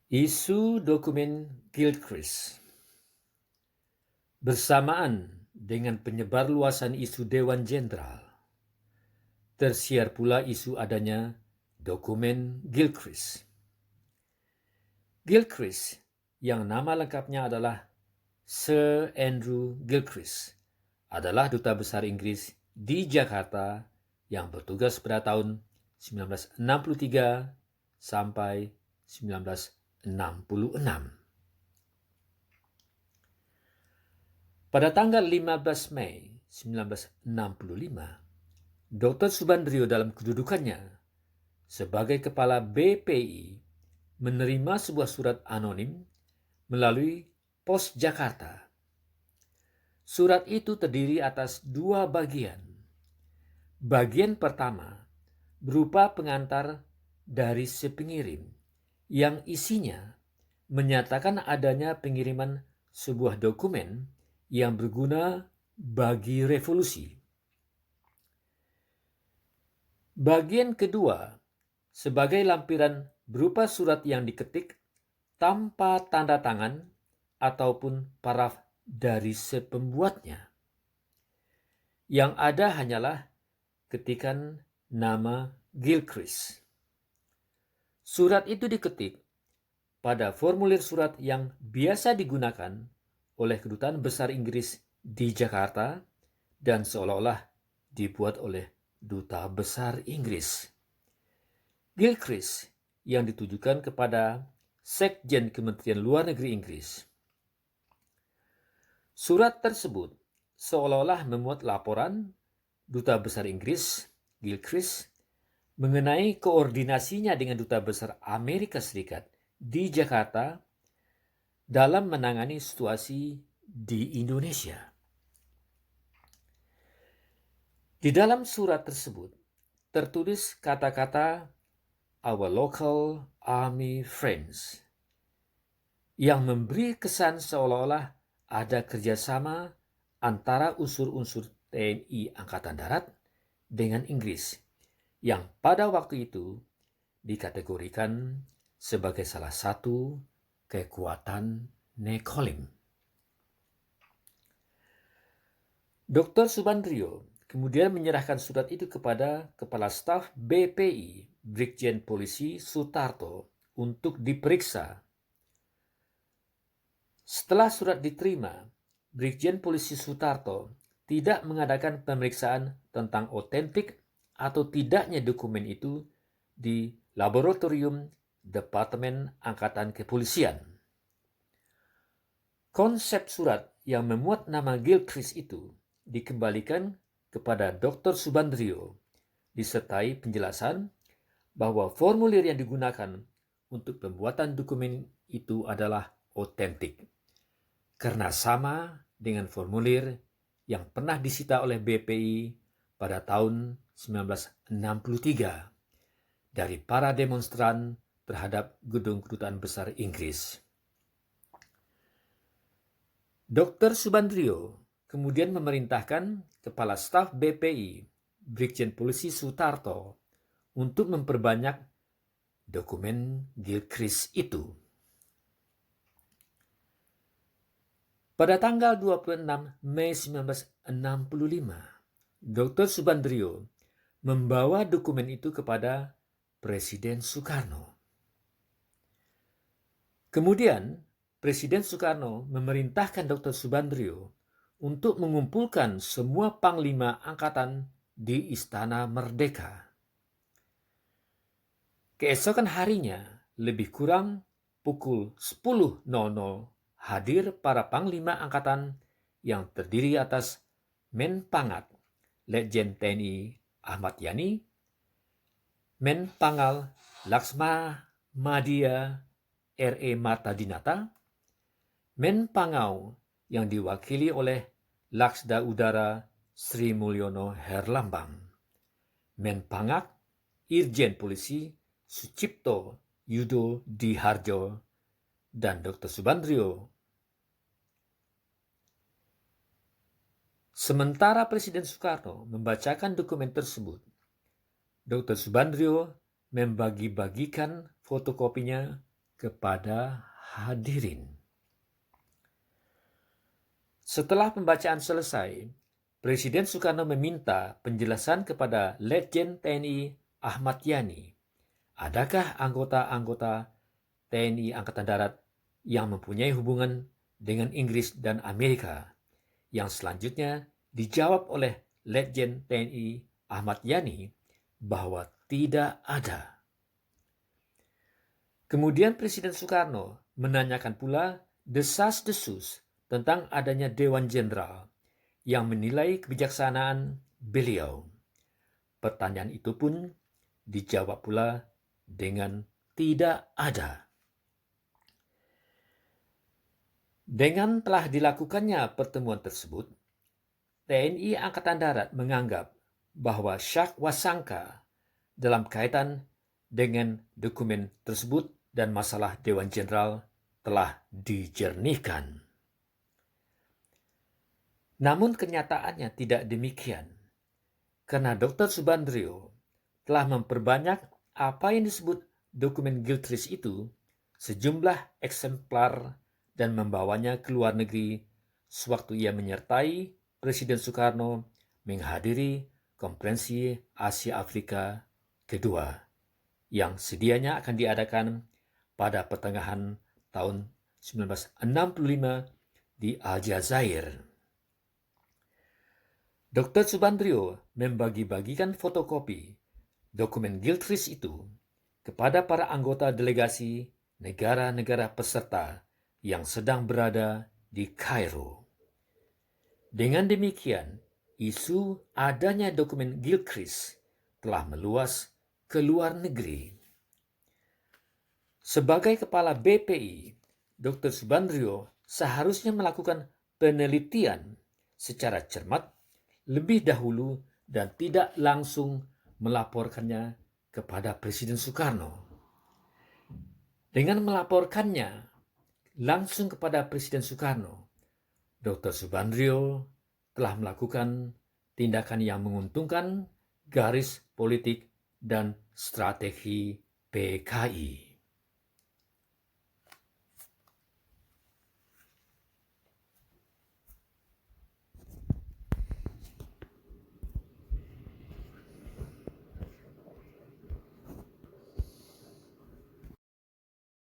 Isu dokumen Gilchrist. Bersamaan dengan penyebarluasan isu Dewan Jenderal, tersiar pula isu adanya dokumen Gilchrist. Gilchrist, yang nama lengkapnya adalah Sir Andrew Gilchrist, adalah Duta Besar Inggris di Jakarta yang bertugas pada tahun 1963 sampai 1966. Pada tanggal 15 Mei 1965, Dr. Subandrio dalam kedudukannya sebagai Kepala BPI menerima sebuah surat anonim melalui Pos Jakarta. Surat itu terdiri atas dua bagian. Bagian pertama berupa pengantar dari si pengirim yang isinya menyatakan adanya pengiriman sebuah dokumen yang berguna bagi revolusi. Bagian kedua sebagai lampiran berupa surat yang diketik tanpa tanda tangan ataupun paraf dari si pembuatnya. Yang ada hanyalah ketikan nama Gilchrist. Surat itu diketik pada formulir surat yang biasa digunakan oleh Kedutaan Besar Inggris di Jakarta dan seolah-olah dibuat oleh Duta Besar Inggris. Gilchrist yang ditujukan kepada Sekjen Kementerian Luar Negeri Inggris. Surat tersebut seolah-olah memuat laporan Duta Besar Inggris, Gilchrist, mengenai koordinasinya dengan Duta Besar Amerika Serikat di Jakarta dalam menangani situasi di Indonesia. Di dalam surat tersebut tertulis kata-kata "Our local army friends" yang memberi kesan seolah-olah ada kerjasama antara unsur-unsur TNI Angkatan Darat dengan Inggris yang pada waktu itu dikategorikan sebagai salah satu kekuatan Nekolim. Dr. Subandrio kemudian menyerahkan surat itu kepada Kepala Staf BPI, Brigjen Polisi Sutarto, untuk diperiksa. Setelah surat diterima, Brigjen Polisi Sutarto tidak mengadakan pemeriksaan tentang otentik atau tidaknya dokumen itu di laboratorium Departemen Angkatan Kepolisian. Konsep surat yang memuat nama Gilchrist itu dikembalikan kepada Dr. Subandrio disertai penjelasan bahwa formulir yang digunakan untuk pembuatan dokumen itu adalah otentik karena sama dengan formulir yang pernah disita oleh BPI pada tahun 1963 dari para demonstran terhadap gedung Kedutaan Besar Inggris. Dr. Subandrio kemudian memerintahkan Kepala Staf BPI, Brigjen Polisi Sutarto, untuk memperbanyak dokumen Gilchrist itu. Pada tanggal 26 Mei 1965, Dr. Subandrio membawa dokumen itu kepada Presiden Soekarno. Kemudian, Presiden Soekarno memerintahkan Dr. Subandrio untuk mengumpulkan semua panglima angkatan di Istana Merdeka. Keesokan harinya, lebih kurang pukul 10.00, hadir para panglima angkatan yang terdiri atas Menpangat, Letjen TNI Ahmad Yani, Menpangal Laksma Madya R.E. Marta Dinata, Menpangau yang diwakili oleh Laksda Udara Sri Mulyono Herlambang, Menpangak Irjen Polisi Sucipto Yudo Diharjo, dan Dr. Subandrio. Sementara Presiden Soekarno membacakan dokumen tersebut, Dr. Subandrio membagi-bagikan fotokopinya kepada hadirin. Setelah pembacaan selesai, Presiden Soekarno meminta penjelasan kepada Letjen TNI Ahmad Yani. Adakah anggota-anggota TNI Angkatan Darat yang mempunyai hubungan dengan Inggris dan Amerika? Yang selanjutnya dijawab oleh Letjen TNI Ahmad Yani bahwa tidak ada. Kemudian Presiden Soekarno menanyakan pula desas-desus tentang adanya Dewan Jenderal yang menilai kebijaksanaan beliau. Pertanyaan itu pun dijawab pula dengan tidak ada. Dengan telah dilakukannya pertemuan tersebut, TNI Angkatan Darat menganggap bahwa syak wasangka dalam kaitan dengan dokumen tersebut dan masalah Dewan Jenderal telah dijernihkan. Namun kenyataannya tidak demikian, karena Dr. Subandrio telah memperbanyak apa yang disebut dokumen Gilchrist itu sejumlah eksemplar dan membawanya ke luar negeri sewaktu ia menyertai Presiden Soekarno menghadiri Konferensi Asia Afrika kedua yang sedianya akan diadakan pada pertengahan tahun 1965 di Aljazair. Dr. Subandrio membagi-bagikan fotokopi dokumen Gilchrist itu kepada para anggota delegasi negara-negara peserta yang sedang berada di Kairo. Dengan demikian, isu adanya dokumen Gilchrist telah meluas ke luar negeri. Sebagai kepala BPI, Dr. Subandrio seharusnya melakukan penelitian secara cermat lebih dahulu dan tidak langsung melaporkannya kepada Presiden Soekarno. Dengan melaporkannya langsung kepada Presiden Soekarno, Dr. Subandrio telah melakukan tindakan yang menguntungkan garis politik dan strategi PKI.